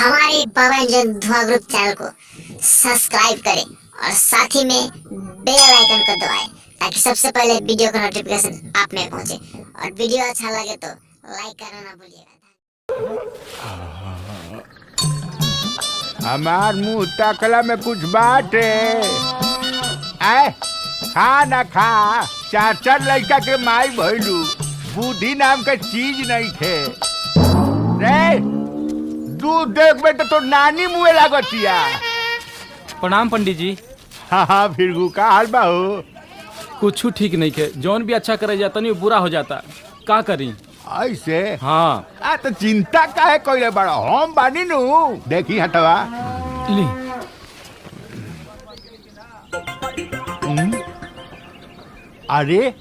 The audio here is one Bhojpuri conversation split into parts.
हमारे पवन जन धुआं ग्रुप चैनल को सब्सक्राइब करें और साथ ही में बेल आइकन को दबाएं ताकि सबसे पहले वीडियो का नोटिफिकेशन आप में पहुंचे। और वीडियो अच्छा लगे तो लाइक करना ना भूलिएगा। हमार मुंह तकला में कुछ बात है। खा ना खा, चार चार लड़का के माई भइलू, बुद्धि नाम का चीज नहीं थे रे। दूध देख बे तो नानी मुँह लागतिया। प्रणाम पंडित जी। हाँ फिर का हाल बा हो? कुछ ठीक नहीं के, जौन भी अच्छा करे जाता नहीं बुरा हो जाता, का करी ऐसे? हाँ तो चिंता काहे कोई बड़ा, हम बानी नु। देखी हटवा ली। अरे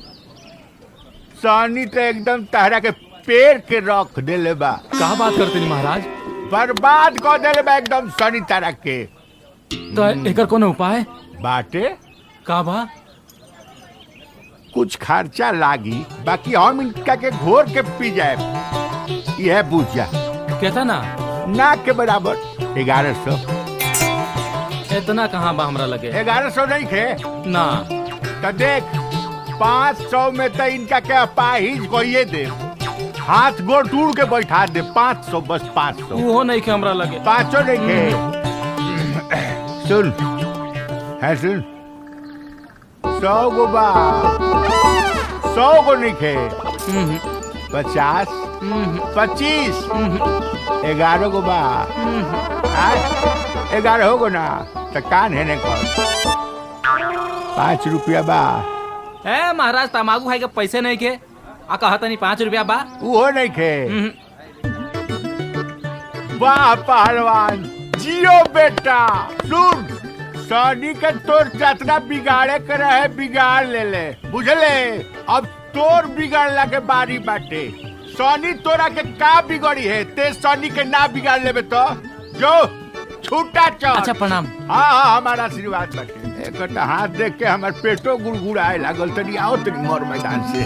सानी तो एकदम तहरा के पेड़ के रख देले बा। का बात करते नहीं महाराज? बर्बाद कर देले बा एकदम सानी तरह के। तो एकर कोनो उपाय बाटे? का बा? कुछ खर्चा लागी, बाकी हम इनका के घोर के पी जाए। यह पूछ जा कहता ना ना के बराबर 1100। इतना कहाँ बा हमरा लगे? 1100 नहीं खे ना। तो देख 500 में तो इनका के अपाहिज को ये दे, हाथ गोड़ टूट के बैठा दे। 500 बस 500। वो नहीं के हमरा लगे। 500 नहीं खे। सुन है सुन, 100 गो बा, 100 गो नहीं खे। 50 25 11 गो बा। 11 गो ना तो कान है ने कर। 5 रुपया बा। ए महाराज, तमाकू खाए के पैसे नहीं के, आ कहता नहीं 5 रुपया बा। वो नहीं खे। वाह पहलवान, जियो बेटा। सुन, सनी के तोर चतना बिगाड़े करे है, बिगाड़ ले ले, बुझले? अब तोर बिगाड़ला के बारी बाटे। सनी तोरा के का बिगड़ी है, ते सनी के ना बिगाड़ लेबे तो जो छूटा चल। अच्छा प्रणाम। हाँ हमारा आशीर्वाद बाटे। एक हाथ देख के हमार पेटो गुड़गुड़ाए लागल। तनी आओ तनी मोर मैदान से।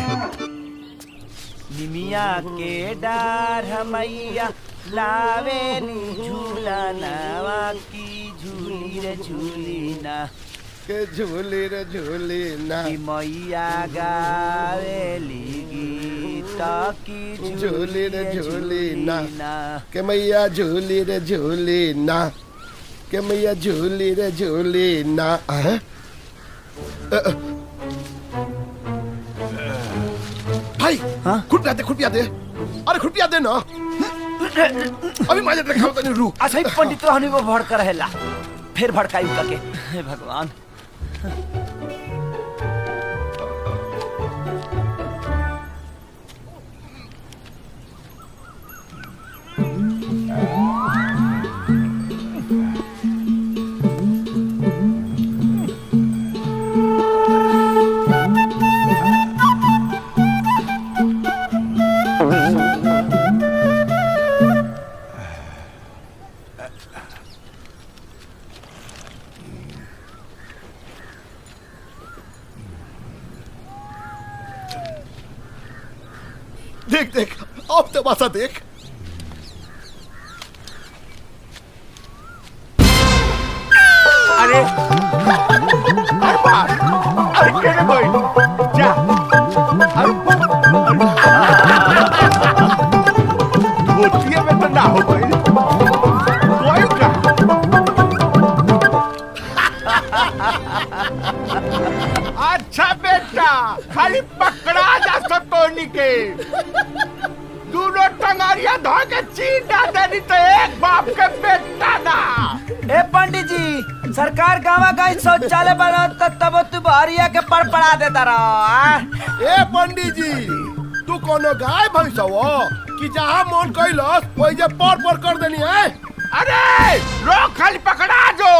निमिया के डार हमैया लावेली झूला नावा की झूली रे झूली ना के झूली रे झूली ना की मैया गावेली गीत की झूली रे झूली ना ना के मैया झूली रे झूली ना के मैया झूली रे झूली ना। भाई खुरपिया दे। अरे खुरपिया दे ना। अभी माजे रखा होता नहीं रू। अच्छा ही पंडित रहनी वो भड़का रहेला, फिर भड़काई उनका के। हे भगवान। देख देख अब तमाशा देख। अरे अरे केने भाई जा। धोतिये में तो ना हो गई कोई का। अच्छा बेटा, खाली पकड़ा जा सतोनी के। दोनों टंगारिया धो के चीटा देनी तो एक बाप के बेटा ना। ए पंडित जी, सरकार गाँव का शौचालय बना तब तू बहरिया के पड़ा देता रहो। ए पंडित जी, तू कोनो गाय भैंस हो कि जहाँ मन कैलस वही जे पर कर देनी है? अरे रोक, खाली पकड़ा जो।